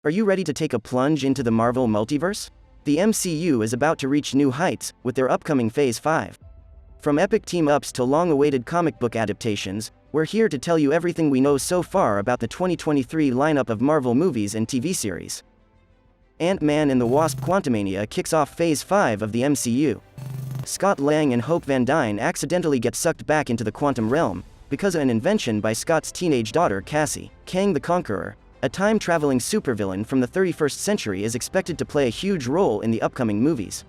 Are you ready to take a plunge into the Marvel multiverse? The MCU is about to reach new heights with their upcoming Phase 5. From epic team-ups to long-awaited comic book adaptations, we're here to tell you everything we know so far about the 2023 lineup of Marvel movies and TV series. Ant-Man and the Wasp: Quantumania kicks off Phase 5 of the MCU. Scott Lang and Hope Van Dyne accidentally get sucked back into the quantum realm because of an invention by Scott's teenage daughter Cassie. Kang the Conqueror, a time-traveling supervillain from the 31st century, is expected to play a huge role in the upcoming movies.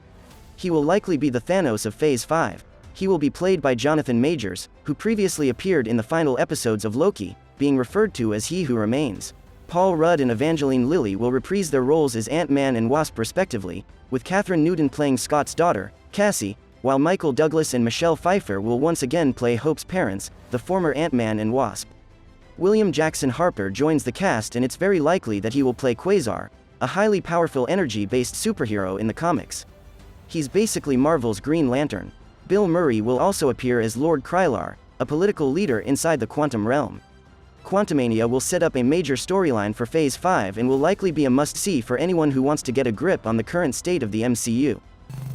He will likely be the Thanos of Phase 5. He will be played by Jonathan Majors, who previously appeared in the final episodes of Loki, being referred to as He Who Remains. Paul Rudd and Evangeline Lilly will reprise their roles as Ant-Man and Wasp respectively, with Catherine Newton playing Scott's daughter, Cassie, while Michael Douglas and Michelle Pfeiffer will once again play Hope's parents, the former Ant-Man and Wasp. William Jackson Harper joins the cast, and it's very likely that he will play Quasar, a highly powerful energy-based superhero in the comics. He's basically Marvel's Green Lantern. Bill Murray will also appear as Lord Krylar, a political leader inside the quantum realm. Quantumania will set up a major storyline for Phase 5 and will likely be a must-see for anyone who wants to get a grip on the current state of the MCU.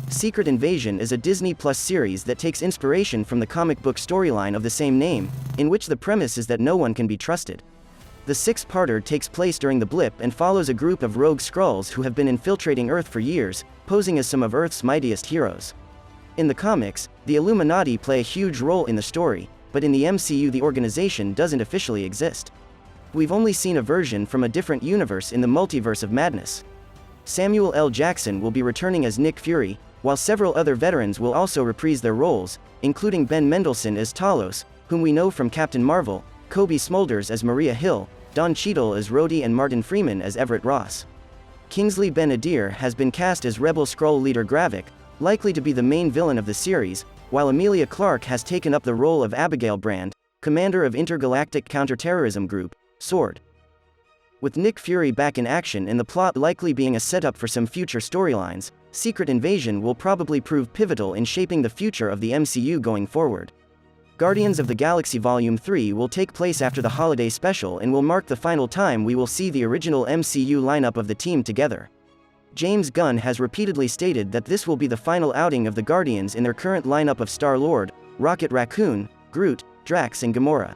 Secret Invasion is a Disney Plus series that takes inspiration from the comic book storyline of the same name, in which the premise is that no one can be trusted. The six-parter takes place during the blip and follows a group of rogue Skrulls who have been infiltrating Earth for years, posing as some of Earth's mightiest heroes. In the comics, the Illuminati play a huge role in the story, but in the MCU the organization doesn't officially exist. We've only seen a version from a different universe in the Multiverse of Madness. Samuel L. Jackson will be returning as Nick Fury, while several other veterans will also reprise their roles, including Ben Mendelsohn as Talos, whom we know from Captain Marvel, Kobe Smulders as Maria Hill, Don Cheadle as Rhodey, and Martin Freeman as Everett Ross. Kingsley Ben-Adir has been cast as Rebel Skrull leader Gravik, likely to be the main villain of the series, while Emilia Clarke has taken up the role of Abigail Brand, commander of Intergalactic Counterterrorism Group, SWORD. With Nick Fury back in action and the plot likely being a setup for some future storylines, Secret Invasion will probably prove pivotal in shaping the future of the MCU going forward. Guardians of the Galaxy Volume 3 will take place after the holiday special and will mark the final time we will see the original MCU lineup of the team together. James Gunn has repeatedly stated that this will be the final outing of the Guardians in their current lineup of Star-Lord, Rocket Raccoon, Groot, Drax, and Gamora.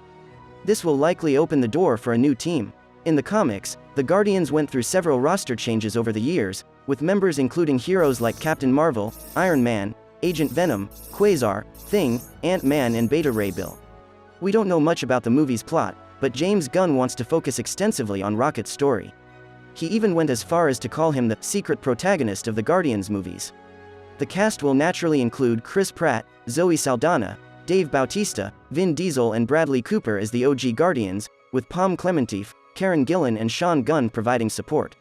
This will likely open the door for a new team. In the comics, the Guardians went through several roster changes over the years, with members including heroes like Captain Marvel, Iron Man, Agent Venom, Quasar, Thing, Ant-Man, and Beta Ray Bill. We don't know much about the movie's plot, but James Gunn wants to focus extensively on Rocket's story. He even went as far as to call him the secret protagonist of the Guardians movies. The cast will naturally include Chris Pratt, Zoe Saldana, Dave Bautista, Vin Diesel, and Bradley Cooper as the OG Guardians, with Pom Klementieff, Karen Gillan, and Sean Gunn providing support.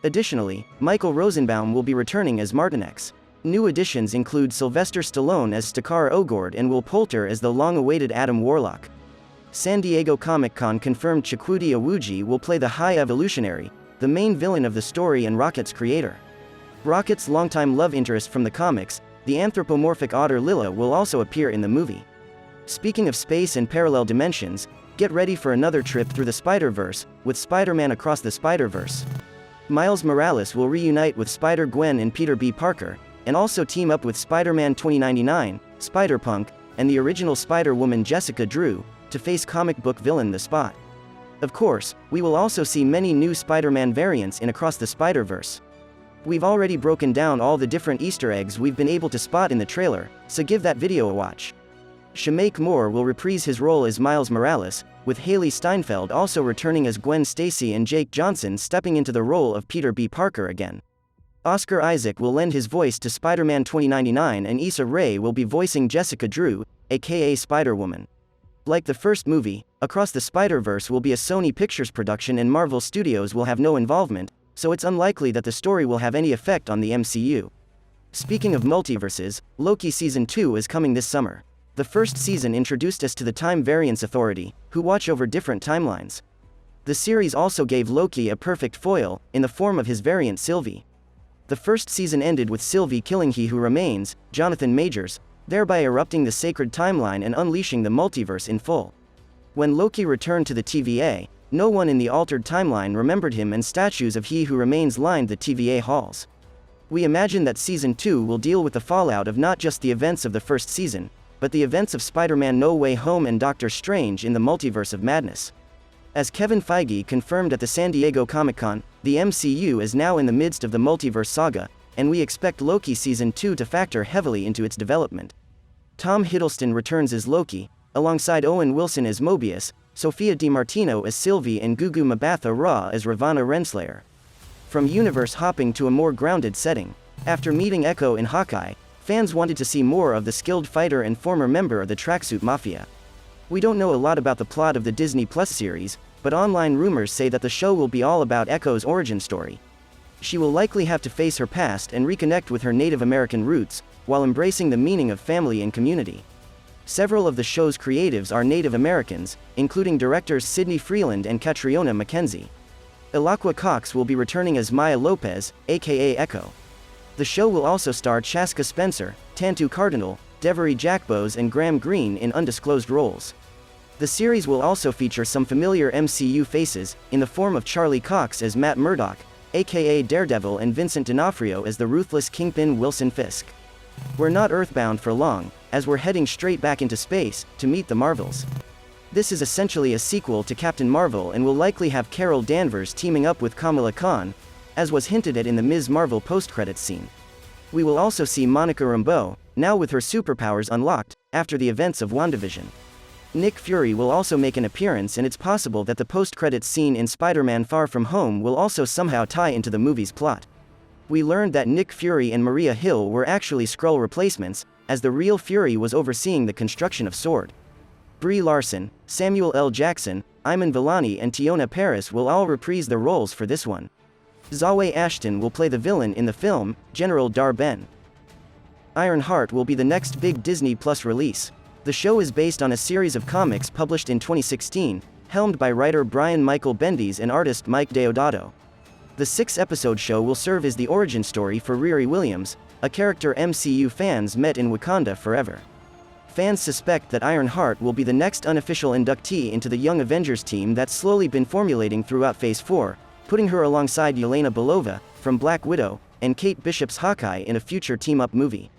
Additionally, Michael Rosenbaum will be returning as Martinex. New additions include Sylvester Stallone as Stakar Ogord and Will Poulter as the long-awaited Adam Warlock. San Diego Comic-Con confirmed Chukwudi Iwuji will play the High Evolutionary, the main villain of the story and Rocket's creator. Rocket's longtime love interest from the comics, the anthropomorphic otter Lilla, will also appear in the movie. Speaking of space and parallel dimensions, get ready for another trip through the Spider-Verse, with Spider-Man Across the Spider-Verse. Miles Morales will reunite with Spider-Gwen and Peter B. Parker, and also team up with Spider-Man 2099, Spider-Punk, and the original Spider-Woman Jessica Drew, to face comic book villain The Spot. Of course, we will also see many new Spider-Man variants in Across the Spider-Verse. We've already broken down all the different Easter eggs we've been able to spot in the trailer, so give that video a watch. Shameik Moore will reprise his role as Miles Morales, with Haley Steinfeld also returning as Gwen Stacy and Jake Johnson stepping into the role of Peter B. Parker again. Oscar Isaac will lend his voice to Spider-Man 2099, and Issa Rae will be voicing Jessica Drew, aka Spider-Woman. Like the first movie, Across the Spider-Verse will be a Sony Pictures production and Marvel Studios will have no involvement, so it's unlikely that the story will have any effect on the MCU. Speaking of multiverses, Loki Season 2 is coming this summer. The first season introduced us to the Time Variance Authority, who watch over different timelines. The series also gave Loki a perfect foil, in the form of his variant Sylvie. The first season ended with Sylvie killing He Who Remains, Jonathan Majors, thereby erupting the sacred timeline and unleashing the multiverse in full. When Loki returned to the TVA, no one in the altered timeline remembered him, and statues of He Who Remains lined the TVA halls. We imagine that Season 2 will deal with the fallout of not just the events of the first season, but the events of Spider-Man No Way Home and Doctor Strange in the Multiverse of Madness. As Kevin Feige confirmed at the San Diego Comic-Con, the MCU is now in the midst of the multiverse saga, and we expect Loki Season 2 to factor heavily into its development. Tom Hiddleston returns as Loki, alongside Owen Wilson as Mobius, Sophia DiMartino as Sylvie, and Gugu Mbatha-Raw as Ravonna Renslayer. From universe hopping to a more grounded setting, after meeting Echo in Hawkeye, fans wanted to see more of the skilled fighter and former member of the Tracksuit Mafia. We don't know a lot about the plot of the Disney Plus series, but online rumors say that the show will be all about Echo's origin story. She will likely have to face her past and reconnect with her Native American roots, while embracing the meaning of family and community. Several of the show's creatives are Native Americans, including directors Sidney Freeland and Catriona Mackenzie. Ilaqua Cox will be returning as Maya Lopez, aka Echo. The show will also star Chaska Spencer, Tantu Cardinal, Devery Jackbows, and Graham Greene in undisclosed roles. The series will also feature some familiar MCU faces, in the form of Charlie Cox as Matt Murdock, aka Daredevil, and Vincent D'Onofrio as the ruthless kingpin Wilson Fisk. We're not earthbound for long, as we're heading straight back into space, to meet the Marvels. This is essentially a sequel to Captain Marvel and will likely have Carol Danvers teaming up with Kamala Khan, as was hinted at in the Ms. Marvel post-credits scene. We will also see Monica Rambeau, now with her superpowers unlocked, after the events of WandaVision. Nick Fury will also make an appearance, and it's possible that the post-credits scene in Spider-Man Far From Home will also somehow tie into the movie's plot. We learned that Nick Fury and Maria Hill were actually Skrull replacements, as the real Fury was overseeing the construction of S.W.O.R.D. Brie Larson, Samuel L. Jackson, Iman Vellani, and Tiona Paris will all reprise their roles for this one. Zawe Ashton will play the villain in the film, General Dar-Ben. Ironheart will be the next big Disney Plus release. The show is based on a series of comics published in 2016, helmed by writer Brian Michael Bendis and artist Mike Deodato. The 6-episode show will serve as the origin story for Riri Williams, a character MCU fans met in Wakanda Forever. Fans suspect that Ironheart will be the next unofficial inductee into the Young Avengers team that's slowly been formulating throughout Phase 4, putting her alongside Yelena Belova, from Black Widow, and Kate Bishop's Hawkeye in a future team-up movie.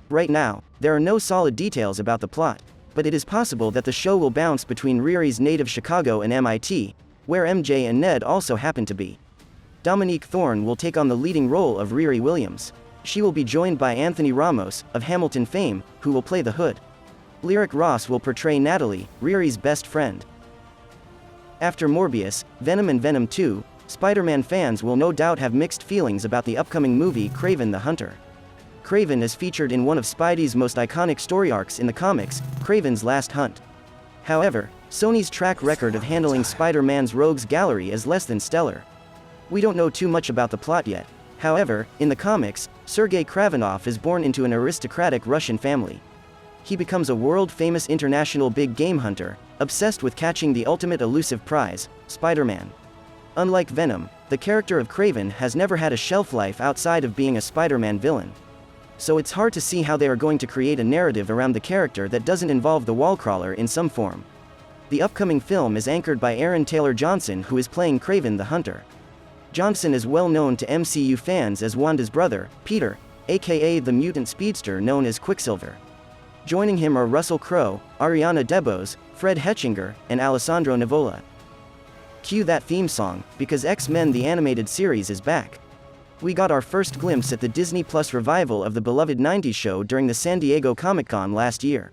Right now, there are no solid details about the plot, but it is possible that the show will bounce between Riri's native Chicago and MIT, where MJ and Ned also happen to be. Dominique Thorne will take on the leading role of Riri Williams. She will be joined by Anthony Ramos, of Hamilton fame, who will play the Hood. Lyric Ross will portray Natalie, Riri's best friend. After Morbius, Venom and Venom 2, Spider-Man fans will no doubt have mixed feelings about the upcoming movie Kraven the Hunter. Kraven is featured in one of Spidey's most iconic story arcs in the comics, Kraven's Last Hunt. However, Sony's track record of handling Spider-Man's rogues gallery is less than stellar. We don't know too much about the plot yet. However, in the comics, Sergei Kravenov is born into an aristocratic Russian family. He becomes a world-famous international big game hunter, obsessed with catching the ultimate elusive prize, Spider-Man. Unlike Venom, the character of Kraven has never had a shelf life outside of being a Spider-Man villain. So it's hard to see how they are going to create a narrative around the character that doesn't involve the Wallcrawler in some form. The upcoming film is anchored by Aaron Taylor Johnson, who is playing Kraven the Hunter. Johnson is well known to MCU fans as Wanda's brother, Peter, aka the mutant speedster known as Quicksilver. Joining him are Russell Crowe, Ariana DeBose, Fred Hetchinger, and Alessandro Nivola. Cue that theme song, because X-Men the Animated Series is back. We got our first glimpse at the Disney Plus revival of the beloved 90s show during the San Diego Comic-Con last year.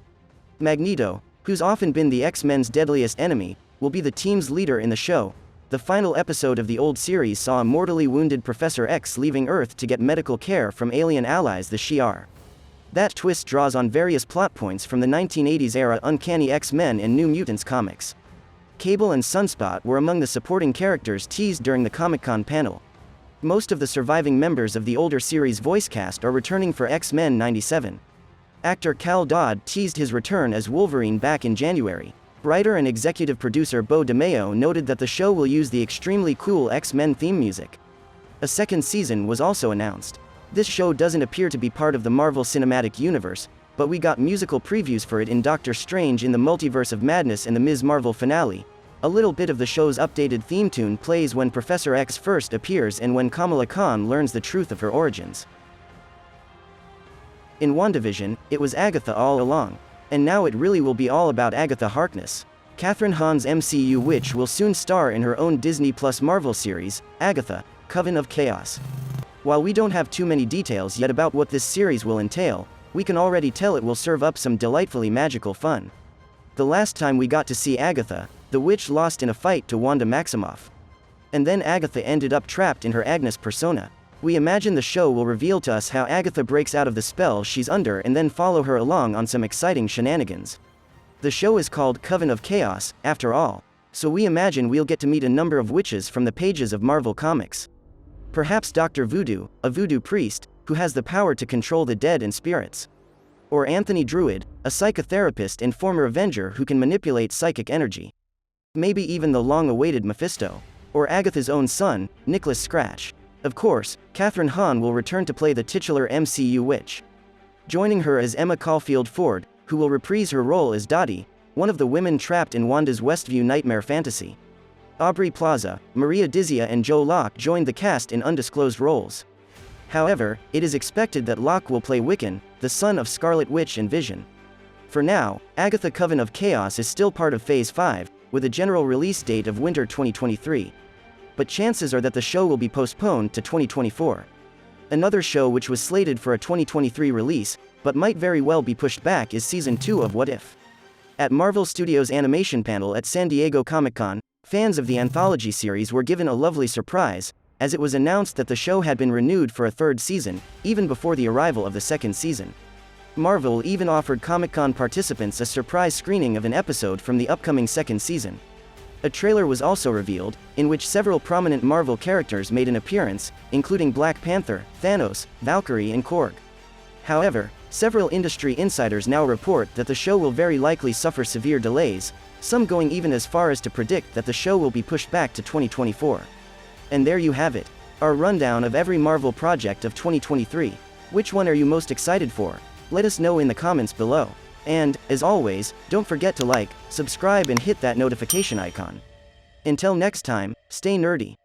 Magneto, who's often been the X-Men's deadliest enemy, will be the team's leader in the show. The final episode of the old series saw a mortally wounded Professor X leaving Earth to get medical care from alien allies the Shi'ar. That twist draws on various plot points from the 1980s-era Uncanny X-Men and New Mutants comics. Cable and Sunspot were among the supporting characters teased during the Comic-Con panel. Most of the surviving members of the older series voice cast are returning for X-Men 97. Actor Cal Dodd teased his return as Wolverine back in January. Writer and executive producer Bo DeMeo noted that the show will use the extremely cool X-Men theme music. A second season was also announced. This show doesn't appear to be part of the Marvel Cinematic Universe, but we got musical previews for it in Doctor Strange in the Multiverse of Madness and the Ms. Marvel finale, A little bit of the show's updated theme tune plays when Professor X first appears and when Kamala Khan learns the truth of her origins. In WandaVision, it was Agatha all along. And now it really will be all about Agatha Harkness. Kathryn Hahn's MCU witch will soon star in her own Disney Plus Marvel series, Agatha, Coven of Chaos. While we don't have too many details yet about what this series will entail, we can already tell it will serve up some delightfully magical fun. The last time we got to see Agatha, the witch lost in a fight to Wanda Maximoff. And then Agatha ended up trapped in her Agnes persona. We imagine the show will reveal to us how Agatha breaks out of the spell she's under and then follow her along on some exciting shenanigans. The show is called Coven of Chaos, after all, so we imagine we'll get to meet a number of witches from the pages of Marvel Comics. Perhaps Dr. Voodoo, a voodoo priest, who has the power to control the dead and spirits. Or Anthony Druid, a psychotherapist and former Avenger who can manipulate psychic energy. Maybe even the long-awaited Mephisto. Or Agatha's own son, Nicholas Scratch. Of course, Kathryn Hahn will return to play the titular MCU witch. Joining her is Emma Caulfield Ford, who will reprise her role as Dottie, one of the women trapped in Wanda's Westview nightmare fantasy. Aubrey Plaza, Maria Dizia and Joe Locke joined the cast in undisclosed roles. However, it is expected that Locke will play Wiccan, the son of Scarlet Witch and Vision. For now, Agatha Coven of Chaos is still part of Phase 5, with a general release date of winter 2023. But chances are that the show will be postponed to 2024. Another show which was slated for a 2023 release, but might very well be pushed back is Season 2 of What If. At Marvel Studios' animation panel at San Diego Comic-Con, fans of the anthology series were given a lovely surprise, as it was announced that the show had been renewed for a third season, even before the arrival of the second season. Marvel even offered Comic-Con participants a surprise screening of an episode from the upcoming second season. A trailer was also revealed, in which several prominent Marvel characters made an appearance, including Black Panther, Thanos, Valkyrie and Korg. However, several industry insiders now report that the show will very likely suffer severe delays, some going even as far as to predict that the show will be pushed back to 2024. And there you have it, our rundown of every Marvel project of 2023. Which one are you most excited for? Let us know in the comments below. And, as always, don't forget to like, subscribe and hit that notification icon. Until next time, stay nerdy.